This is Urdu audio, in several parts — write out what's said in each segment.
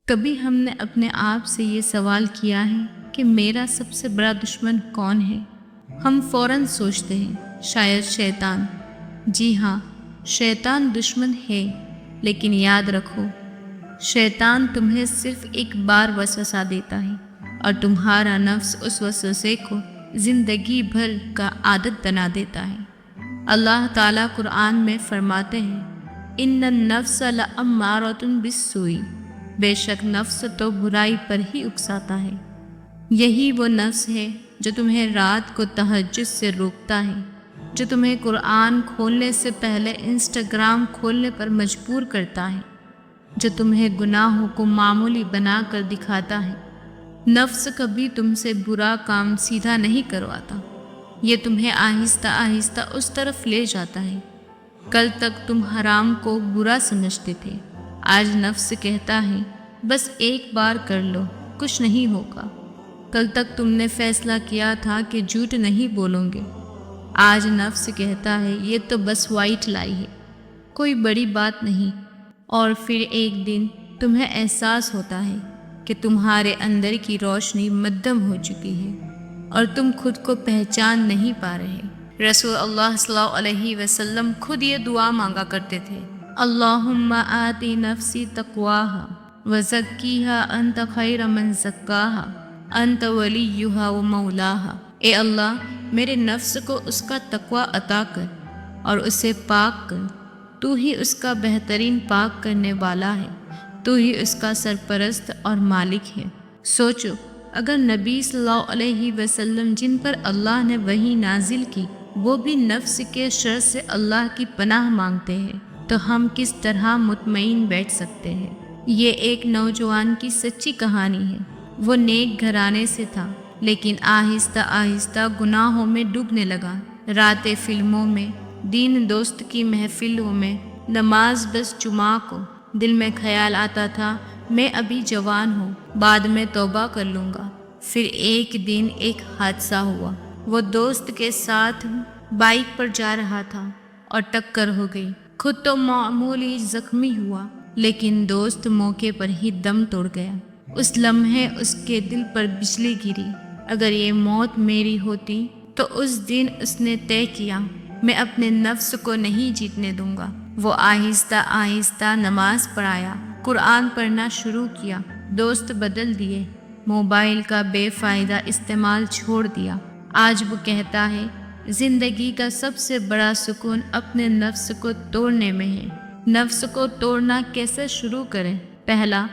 کبھی ہم نے اپنے آپ سے یہ سوال کیا ہے کہ میرا سب سے بڑا دشمن کون ہے؟ ہم فوراً سوچتے ہیں شاید شیطان۔ جی ہاں، شیطان دشمن ہے، لیکن یاد رکھو، شیطان تمہیں صرف ایک بار وسوسہ دیتا ہے اور تمہارا نفس اس وسوسے کو زندگی بھر کا عادت بنا دیتا ہے۔ اللہ تعالیٰ قرآن میں فرماتے ہیں، ان النفس لامارۃ بالسوء، بے شک نفس تو برائی پر ہی اکساتا ہے۔ یہی وہ نفس ہے جو تمہیں رات کو تہجد سے روکتا ہے، جو تمہیں قرآن کھولنے سے پہلے انسٹاگرام کھولنے پر مجبور کرتا ہے، جو تمہیں گناہوں کو معمولی بنا کر دکھاتا ہے۔ نفس کبھی تم سے برا کام سیدھا نہیں کرواتا، یہ تمہیں آہستہ آہستہ اس طرف لے جاتا ہے۔ کل تک تم حرام کو برا سمجھتے تھے، آج نفس کہتا ہے بس ایک بار کر لو، کچھ نہیں ہوگا۔ کل تک تم نے فیصلہ کیا تھا کہ جھوٹ نہیں بولوں گے، آج نفس کہتا ہے یہ تو بس وائٹ لائی ہے، کوئی بڑی بات نہیں۔ اور پھر ایک دن تمہیں احساس ہوتا ہے کہ تمہارے اندر کی روشنی مدھم ہو چکی ہے اور تم خود کو پہچان نہیں پا رہے۔ رسول اللہ صلی اللہ علیہ وسلم خود یہ دعا مانگا کرتے تھے، اللہم آتی نفسی تقواہا وزکیہا انت خیر من زکاہا انت ولیہا و مولاہا۔ اے اللہ، میرے نفس کو اس کا تقوی عطا کر اور اسے پاک کر، تو ہی اس کا بہترین پاک کرنے والا ہے، تو ہی اس کا سرپرست اور مالک ہے۔ سوچو، اگر نبی صلی اللہ علیہ وسلم جن پر اللہ نے وحی نازل کی وہ بھی نفس کے شر سے اللہ کی پناہ مانگتے ہیں، تو ہم کس طرح مطمئن بیٹھ سکتے ہیں؟ یہ ایک نوجوان کی سچی کہانی ہے۔ وہ نیک گھرانے سے تھا، لیکن آہستہ آہستہ گناہوں میں ڈوبنے لگا۔ راتیں فلموں میں، دین دوست کی محفلوں میں، نماز بس جمعہ کو۔ دل میں خیال آتا تھا میں ابھی جوان ہوں، بعد میں توبہ کر لوں گا۔ پھر ایک دن ایک حادثہ ہوا۔ وہ دوست کے ساتھ بائک پر جا رہا تھا اور ٹکر ہو گئی۔ خود تو معمولی زخمی ہوا، لیکن دوست موقع پر ہی دم توڑ گیا۔ اس لمحے اس کے دل پر بجلی گری۔ اگر یہ موت میری ہوتی تو اس دن اس نے طے کیا، میں اپنے نفس کو نہیں جیتنے دوں گا۔ وہ آہستہ آہستہ نماز پڑھایا، قرآن پڑھنا شروع کیا، دوست بدل دیے، موبائل کا بے فائدہ استعمال چھوڑ دیا۔ آج وہ کہتا ہے زندگی کا سب سے بڑا سکون اپنے نفس کو توڑنے میں ہے۔ نفس کو توڑنا کیسے شروع کریں؟ پہلا،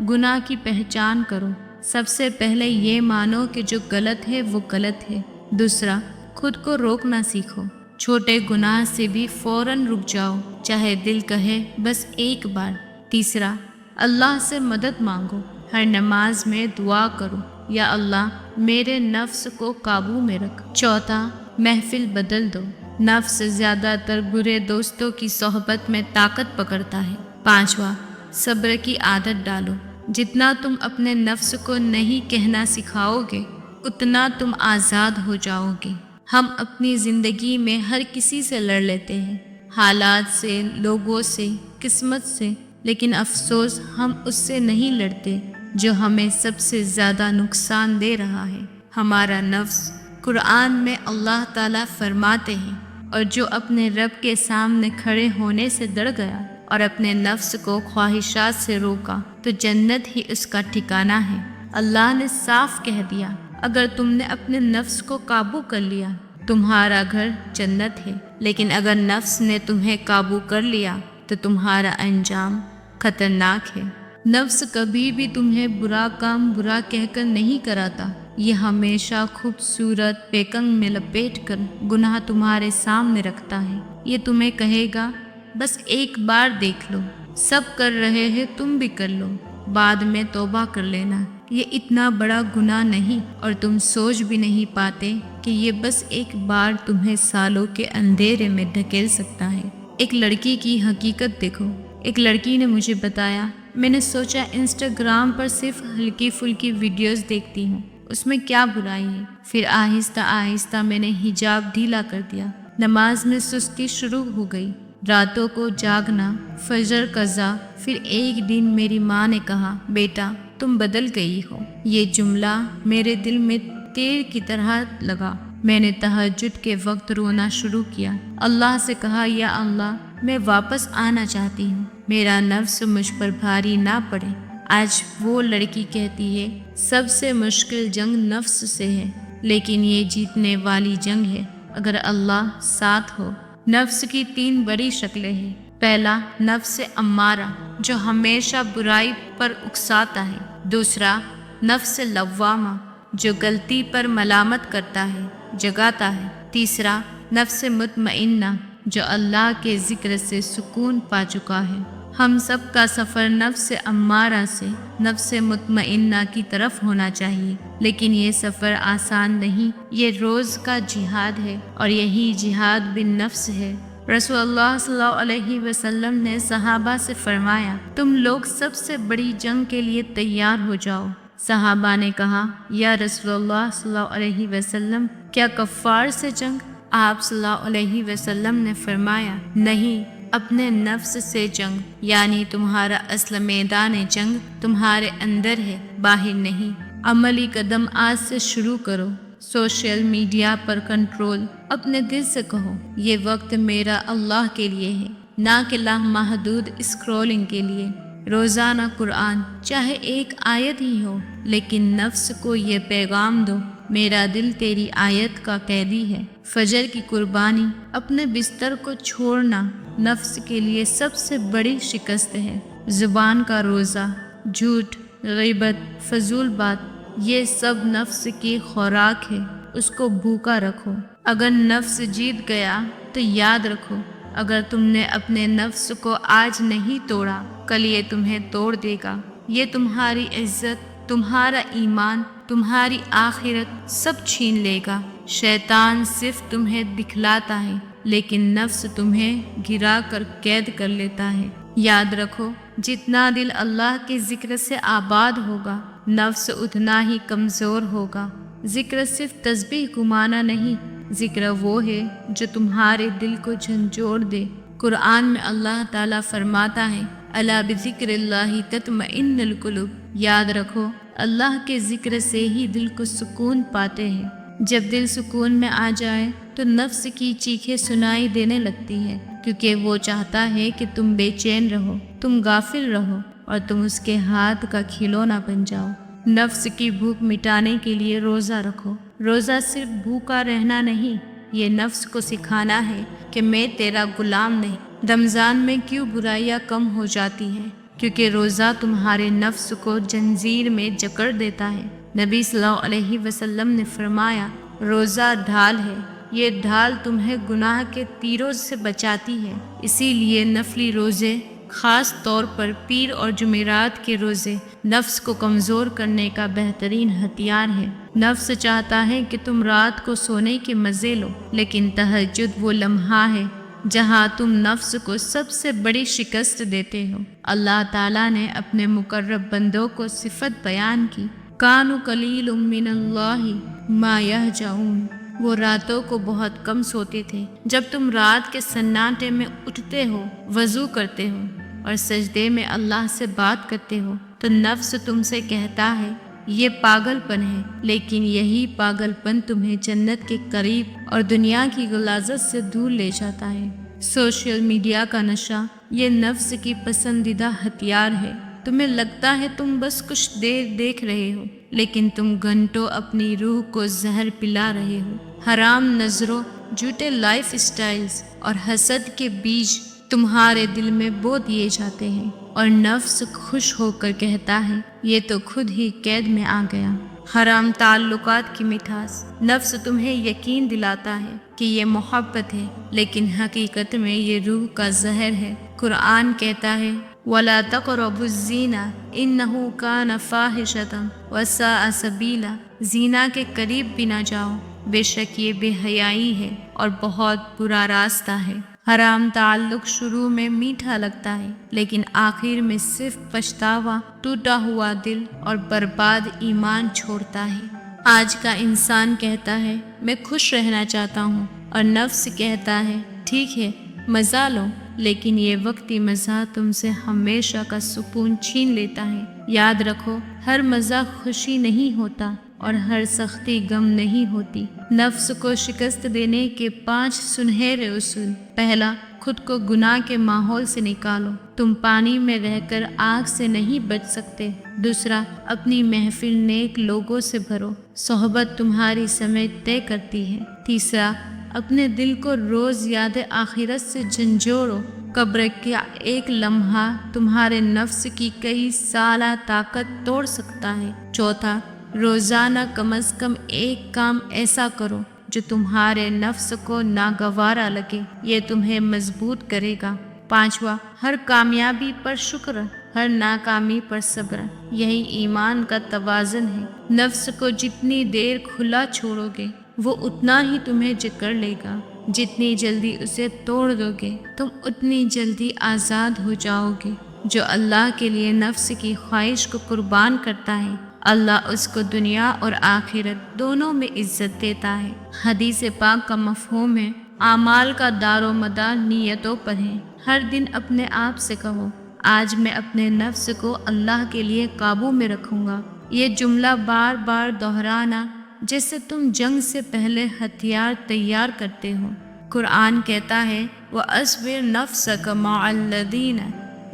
گناہ کی پہچان کرو۔ سب سے پہلے یہ مانو کہ جو غلط ہے وہ غلط ہے۔ دوسرا، خود کو روکنا سیکھو، چھوٹے گناہ سے بھی فوراً رک جاؤ، چاہے دل کہے بس ایک بار۔ تیسرا، اللہ سے مدد مانگو، ہر نماز میں دعا کرو، یا اللہ میرے نفس کو قابو میں رکھ۔ چوتھا، محفل بدل دو، نفس زیادہ تر برے دوستوں کی صحبت میں طاقت پکڑتا ہے۔ پانچواں، صبر کی عادت ڈالو، جتنا تم اپنے نفس کو نہیں کہنا سکھاؤ گے اتنا تم آزاد ہو جاؤ گے۔ ہم اپنی زندگی میں ہر کسی سے لڑ لیتے ہیں، حالات سے، لوگوں سے، قسمت سے، لیکن افسوس ہم اس سے نہیں لڑتے جو ہمیں سب سے زیادہ نقصان دے رہا ہے، ہمارا نفس۔ قرآن میں اللہ تعالیٰ فرماتے ہیں، اور جو اپنے رب کے سامنے کھڑے ہونے سے ڈر گیا اور اپنے نفس کو خواہشات سے روکا تو جنت ہی اس کا ٹھکانہ ہے۔ اللہ نے صاف کہہ دیا، اگر تم نے اپنے نفس کو قابو کر لیا تمہارا گھر جنت ہے، لیکن اگر نفس نے تمہیں قابو کر لیا تو تمہارا انجام خطرناک ہے۔ نفس کبھی بھی تمہیں برا کام برا کہہ کر نہیں کراتا، یہ ہمیشہ خوبصورت پیکنگ میں لپیٹ کر گناہ تمہارے سامنے رکھتا ہے۔ یہ تمہیں کہے گا بس ایک بار دیکھ لو، سب کر رہے ہیں تم بھی کر لو، بعد میں توبہ کر لینا۔ یہ اتنا بڑا گناہ نہیں، اور تم سوچ بھی نہیں پاتے کہ یہ بس ایک بار تمہیں سالوں کے اندھیرے میں دھکیل سکتا ہے۔ ایک لڑکی کی حقیقت دیکھو۔ ایک لڑکی نے مجھے بتایا، میں نے سوچا انسٹاگرام پر صرف ہلکی پھلکی ویڈیوز دیکھتی ہوں، اس میں کیا برائی ہے؟ پھر آہستہ آہستہ میں نے حجاب ڈھیلا کر دیا، نماز میں سستی شروع ہو گئی، راتوں کو جاگنا، فجر قضا۔ پھر ایک دن میری ماں نے کہا، بیٹا تم بدل گئی ہو۔ یہ جملہ میرے دل میں تیر کی طرح لگا۔ میں نے تہجد کے وقت رونا شروع کیا، اللہ سے کہا، یا اللہ میں واپس آنا چاہتی ہوں، میرا نفس مجھ پر بھاری نہ پڑے۔ آج وہ لڑکی کہتی ہے سب سے مشکل جنگ نفس سے ہے، لیکن یہ جیتنے والی جنگ ہے اگر اللہ ساتھ ہو۔ نفس کی 3 بڑی شکلیں ہیں۔ پہلا، نفس امارہ جو ہمیشہ برائی پر اکساتا ہے۔ دوسرا، نفس لوامہ جو غلطی پر ملامت کرتا ہے، جگاتا ہے۔ تیسرا، نفس مطمئنہ جو اللہ کے ذکر سے سکون پا چکا ہے۔ ہم سب کا سفر نفس امارہ سے نفس مطمئنہ کی طرف ہونا چاہیے، لیکن یہ سفر آسان نہیں، یہ روز کا جہاد ہے، اور یہی جہاد بن نفس ہے۔ رسول اللہ صلی اللہ علیہ وسلم نے صحابہ سے فرمایا، تم لوگ سب سے بڑی جنگ کے لیے تیار ہو جاؤ۔ صحابہ نے کہا، یا رسول اللہ صلی اللہ علیہ وسلم، کیا کفار سے جنگ؟ آپ صلی اللہ علیہ وسلم نے فرمایا، نہیں، اپنے نفس سے جنگ، یعنی تمہارا اصل میدان جنگ تمہارے اندر ہے، باہر نہیں۔ عملی قدم آج سے شروع کرو۔ سوشل میڈیا پر کنٹرول۔ اپنے دل سے کہو، یہ وقت میرا اللہ کے لیے ہے، نہ کہ لامحدود اسکرولنگ کے لیے۔ روزانہ قرآن، چاہے ایک آیت ہی ہو، لیکن نفس کو یہ پیغام دو، میرا دل تیری آیت کا قیدی ہے۔ فجر کی قربانی، اپنے بستر کو چھوڑنا نفس کے لیے سب سے بڑی شکست ہے۔ زبان کا روزہ، جھوٹ، غیبت، فضول بات، یہ سب نفس کی خوراک ہے، اس کو بھوکا رکھو۔ اگر نفس جیت گیا تو یاد رکھو، اگر تم نے اپنے نفس کو آج نہیں توڑا، کل یہ تمہیں توڑ دے گا۔ یہ تمہاری عزت، تمہارا ایمان، تمہاری آخرت سب چھین لے گا۔ شیطان صرف تمہیں دکھلاتا ہے، لیکن نفس تمہیں گرا کر قید کر لیتا ہے۔ یاد رکھو، جتنا دل اللہ کے ذکر سے آباد ہوگا، نفس اتنا ہی کمزور ہوگا۔ ذکر صرف تسبیح گمانا نہیں، ذکر وہ ہے جو تمہارے دل کو جھنجھوڑ دے۔ قرآن میں اللہ تعالیٰ فرماتا ہے، الا بذکر اللہ تطمئن القلوب۔ یاد رکھو، اللہ کے ذکر سے ہی دل کو سکون پاتے ہیں۔ جب دل سکون میں آ جائے تو نفس کی چیخیں سنائی دینے لگتی ہے، کیونکہ وہ چاہتا ہے کہ تم بے چین رہو، تم غافل رہو، اور تم اس کے ہاتھ کا کھلونا بن جاؤ۔ نفس کی بھوک مٹانے کے لیے روزہ رکھو۔ روزہ صرف بھوکا رہنا نہیں، یہ نفس کو سکھانا ہے کہ میں تیرا غلام نہیں۔ رمضان میں کیوں برائیاں کم ہو جاتی ہیں؟ کیونکہ روزہ تمہارے نفس کو جنجیر میں جکڑ دیتا ہے۔ نبی صلی اللہ علیہ وسلم نے فرمایا، روزہ ڈھال ہے، یہ ڈھال تمہیں گناہ کے تیروں سے بچاتی ہے۔ اسی لیے نفلی روزے، خاص طور پر پیر اور جمعرات کے روزے، نفس کو کمزور کرنے کا بہترین ہتھیار ہے۔ نفس چاہتا ہے کہ تم رات کو سونے کے مزے لو، لیکن تہجد وہ لمحہ ہے جہاں تم نفس کو سب سے بڑی شکست دیتے ہو۔ اللہ تعالیٰ نے اپنے مقرب بندوں کو صفت بیان کی، کانوا قلیل من اللہ ما یہجعون، وہ راتوں کو بہت کم سوتے تھے۔ جب تم رات کے سناٹے میں اٹھتے ہو، وضو کرتے ہو اور سجدے میں اللہ سے بات کرتے ہو، تو نفس تم سے کہتا ہے یہ پاگل پن ہے، لیکن یہی پاگل پن تمہیں جنت کے قریب اور دنیا کی غلاظت سے دور لے جاتا ہے۔ سوشل میڈیا کا نشہ، یہ نفس کی پسندیدہ ہتھیار ہے۔ تمہیں لگتا ہے تم بس کچھ دیر دیکھ رہے ہو، لیکن تم گھنٹوں اپنی روح کو زہر پلا رہے ہو۔ حرام نظروں، جھوٹے لائف سٹائلز اور حسد کے بیج تمہارے دل میں بو دیے جاتے ہیں، اور نفس خوش ہو کر کہتا ہے یہ تو خود ہی قید میں آ گیا۔ حرام تعلقات کی مٹھاس، نفس تمہیں یقین دلاتا ہے کہ یہ محبت ہے، لیکن حقیقت میں یہ روح کا زہر ہے۔ قرآن کہتا ہے، وَلَا تَقْرَبُوا الزِّنَا إِنَّهُ كَانَ فَاحِشَةً وَسَاءَ سَبِيلًا، زنا کے قریب بھی نہ جاؤ، بے شک یہ بے حیائی ہے اور بہت برا راستہ ہے۔ حرام تعلق شروع میں میٹھا لگتا ہے، لیکن آخر میں صرف پچھتاوا، ٹوٹا ہوا دل اور برباد ایمان چھوڑتا ہے۔ آج کا انسان کہتا ہے میں خوش رہنا چاہتا ہوں، اور نفس کہتا ہے ٹھیک ہے مزہ لو، لیکن یہ وقتی مزہ تم سے ہمیشہ کا سکون چھین لیتا ہے۔ یاد رکھو، ہر مزہ خوشی نہیں ہوتا اور ہر سختی غم نہیں ہوتی۔ نفس کو شکست دینے کے 5 سنہرے اصول۔ پہلا، خود کو گناہ کے ماحول سے نکالو۔ تم پانی میں رہ کر آگ سے نہیں بچ سکتے۔ دوسرا، اپنی محفل نیک لوگوں سے بھرو، صحبت تمہاری سمت طے کرتی ہے۔ تیسرا، اپنے دل کو روز یاد آخرت سے جھنجھوڑو، قبر کا ایک لمحہ تمہارے نفس کی کئی سالہ طاقت توڑ سکتا ہے۔ چوتھا، روزانہ کم از کم ایک کام ایسا کرو جو تمہارے نفس کو ناگوارا لگے، یہ تمہیں مضبوط کرے گا۔ پانچواں، ہر کامیابی پر شکر، ہر ناکامی پر صبر، یہی ایمان کا توازن ہے۔ نفس کو جتنی دیر کھلا چھوڑو گے وہ اتنا ہی تمہیں جکڑ لے گا، جتنی جلدی اسے توڑ دو گے تم اتنی جلدی آزاد ہو جاؤ گے۔ جو اللہ کے لیے نفس کی خواہش کو قربان کرتا ہے، اللہ اس کو دنیا اور آخرت دونوں میں عزت دیتا ہے۔ حدیث پاک کا مفہوم ہے، اعمال کا دار و مدار نیتوں پر ہے۔ ہر دن اپنے آپ سے کہو، آج میں اپنے نفس کو اللہ کے لیے قابو میں رکھوں گا۔ یہ جملہ بار بار دہرانا جیسے تم جنگ سے پہلے ہتھیار تیار کرتے ہو۔ قرآن کہتا ہے، وَأَصْبِرْ نَفْسَكَ مَعَ الَّذِينَ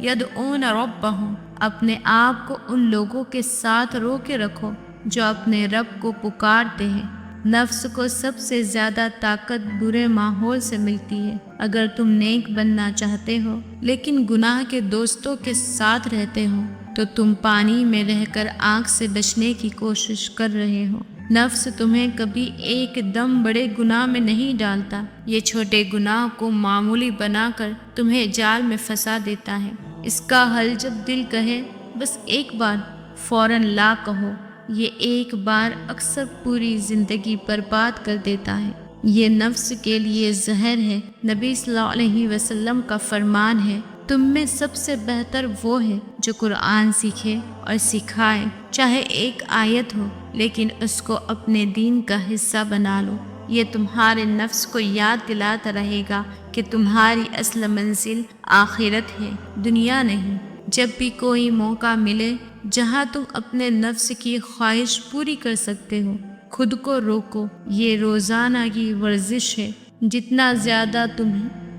يَدْعُونَ رَبَّهُمْ، اپنے آپ کو ان لوگوں کے ساتھ رو کے رکھو جو اپنے رب کو پکارتے ہیں۔ نفس کو سب سے زیادہ طاقت برے ماحول سے ملتی ہے۔ اگر تم نیک بننا چاہتے ہو لیکن گناہ کے دوستوں کے ساتھ رہتے ہو تو تم پانی میں رہ کر آگ سے بچنے کی کوشش کر رہے ہو۔ نفس تمہیں کبھی ایک دم بڑے گناہ میں نہیں ڈالتا، یہ چھوٹے گناہ کو معمولی بنا کر تمہیں جال میں پھنسا دیتا ہے۔ اس کا حل جب دل کہے بس ایک بار، فوراً لا کہو، یہ ایک بار اکثر پوری زندگی برباد کر دیتا ہے۔ یہ نفس کے لیے زہر ہے۔ نبی صلی اللہ علیہ وسلم کا فرمان ہے، تم میں سب سے بہتر وہ ہے جو قرآن سیکھے اور سکھائے، چاہے ایک آیت ہو لیکن اس کو اپنے دین کا حصہ بنا لو۔ یہ تمہارے نفس کو یاد دلاتا رہے گا کہ تمہاری اصل منزل آخرت ہے، دنیا نہیں۔ جب بھی کوئی موقع ملے جہاں تم اپنے نفس کی خواہش پوری کر سکتے ہو، خود کو روکو۔ یہ روزانہ کی ورزش ہے۔ جتنا زیادہ تم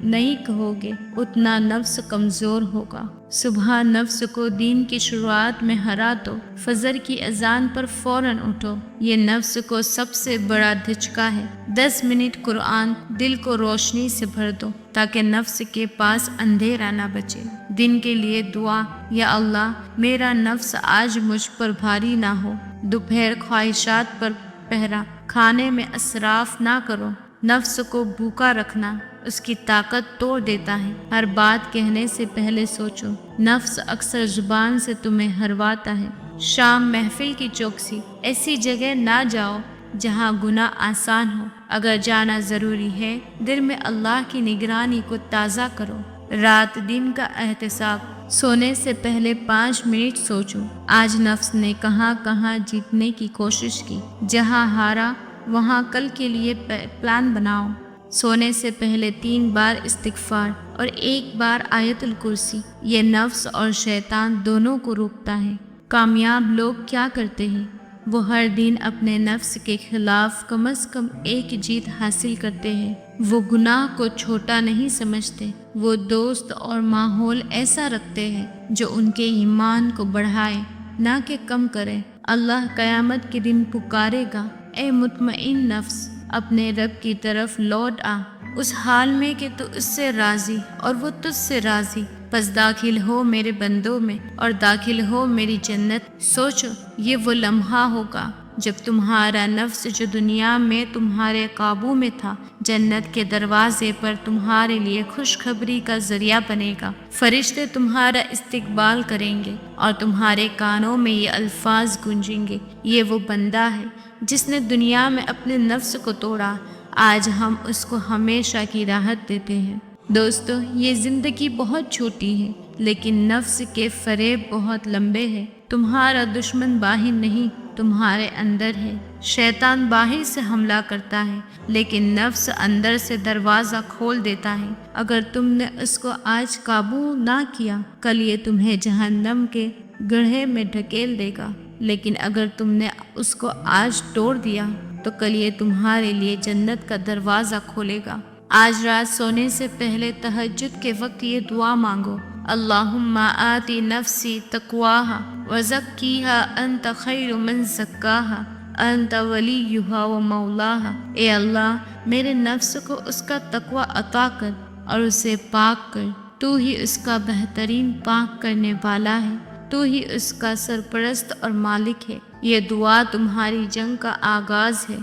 نہیں کہو گے اتنا نفس کمزور ہوگا۔ صبح نفس کو دین کی شروعات میں ہرا دو، فجر کی اذان پر فوراً اٹھو، یہ نفس کو سب سے بڑا دھچکا ہے۔ 10 منٹ قرآن دل کو روشنی سے بھر دو تاکہ نفس کے پاس اندھیرا نہ بچے۔ دن کے لیے دعا، یا اللہ میرا نفس آج مجھ پر بھاری نہ ہو۔ دوپہر خواہشات پر پہرا، کھانے میں اسراف نہ کرو۔ نفس کو بھوکا رکھنا اس کی طاقت توڑ دیتا ہے۔ ہر بات کہنے سے پہلے سوچو، نفس اکثر زبان سے تمہیں ہرواتا ہے۔ شام محفل کی چوکسی، ایسی جگہ نہ جاؤ جہاں گناہ آسان ہو۔ اگر جانا ضروری ہے، دل میں اللہ کی نگرانی کو تازہ کرو۔ رات دن کا احتساب، سونے سے پہلے 5 منٹ سوچو، آج نفس نے کہاں کہاں جیتنے کی کوشش کی۔ جہاں ہارا وہاں کل کے لیے پلان بناؤ۔ سونے سے پہلے 3 بار استغفار اور 1 بار آیت الکرسی، یہ نفس اور شیطان دونوں کو روکتا ہے۔ کامیاب لوگ کیا کرتے ہیں؟ وہ ہر دن اپنے نفس کے خلاف کم از کم ایک جیت حاصل کرتے ہیں۔ وہ گناہ کو چھوٹا نہیں سمجھتے، وہ دوست اور ماحول ایسا رکھتے ہیں جو ان کے ایمان کو بڑھائے نہ کہ کم کرے۔ اللہ قیامت کے دن پکارے گا، اے مطمئن نفس، اپنے رب کی طرف لوٹ آ، اس حال میں کہ تو اس سے راضی اور وہ تجھ سے راضی، پس داخل ہو میرے بندوں میں اور داخل ہو میری جنت۔ سوچو، یہ وہ لمحہ ہوگا جب تمہارا نفس جو دنیا میں تمہارے قابو میں تھا، جنت کے دروازے پر تمہارے لیے خوشخبری کا ذریعہ بنے گا۔ فرشتے تمہارا استقبال کریں گے اور تمہارے کانوں میں یہ الفاظ گونجیں گے، یہ وہ بندہ ہے جس نے دنیا میں اپنے نفس کو توڑا، آج ہم اس کو ہمیشہ کی راحت دیتے ہیں۔ دوستو، یہ زندگی بہت چھوٹی ہے لیکن نفس کے فریب بہت لمبے ہیں۔ تمہارا دشمن باہر نہیں تمہارے اندر ہے۔ شیطان باہر سے حملہ کرتا ہے لیکن نفس اندر سے دروازہ کھول دیتا ہے۔ اگر تم نے اس کو آج قابو نہ کیا، کل یہ تمہیں جہنم کے گڑھے میں ڈھکیل دے گا، لیکن اگر تم نے اس کو آج توڑ دیا تو کل یہ تمہارے لیے جنت کا دروازہ کھولے گا۔ آج رات سونے سے پہلے تہجد کے وقت یہ دعا مانگو، اللہم آتی نفسی تقواہا وزکیہا انت خیر من زکاہا انت ولیہا و مولاہا۔ اے اللہ، میرے نفس کو اس کا تقوی عطا کر اور اسے پاک کر، تو ہی اس کا بہترین پاک کرنے والا ہے، تو ہی اس کا سرپرست اور مالک ہے۔ یہ دعا تمہاری جنگ کا آغاز ہے۔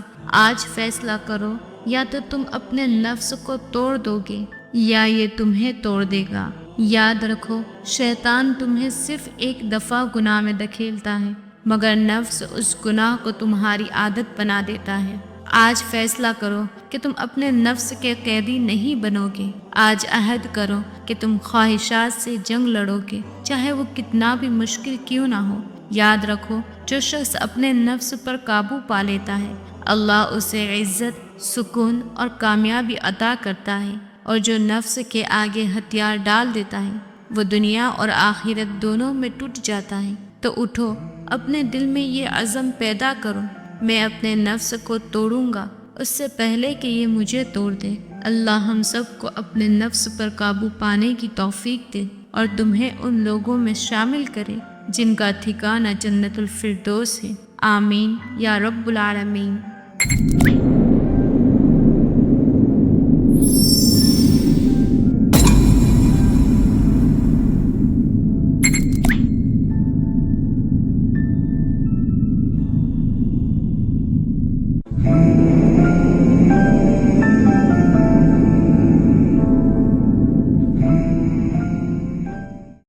آج فیصلہ کرو، یا تو تم اپنے نفس کو توڑ دو گے یا یہ تمہیں توڑ دے گا۔ یاد رکھو، شیطان تمہیں صرف ایک دفعہ گناہ میں دھکیلتا ہے، مگر نفس اس گناہ کو تمہاری عادت بنا دیتا ہے۔ آج فیصلہ کرو کہ تم اپنے نفس کے قیدی نہیں بنو گے۔ آج عہد کرو کہ تم خواہشات سے جنگ لڑو گے، چاہے وہ کتنا بھی مشکل کیوں نہ ہو۔ یاد رکھو، جو شخص اپنے نفس پر قابو پا لیتا ہے، اللہ اسے عزت، سکون اور کامیابی عطا کرتا ہے، اور جو نفس کے آگے ہتھیار ڈال دیتا ہے وہ دنیا اور آخرت دونوں میں ٹوٹ جاتا ہے۔ تو اٹھو، اپنے دل میں یہ عزم پیدا کرو، میں اپنے نفس کو توڑوں گا اس سے پہلے کہ یہ مجھے توڑ دے۔ اللہ ہم سب کو اپنے نفس پر قابو پانے کی توفیق دے اور تمہیں ان لوگوں میں شامل کرے جن کا ٹھکانہ جنت الفردوس ہے۔ آمین یا رب العالمین۔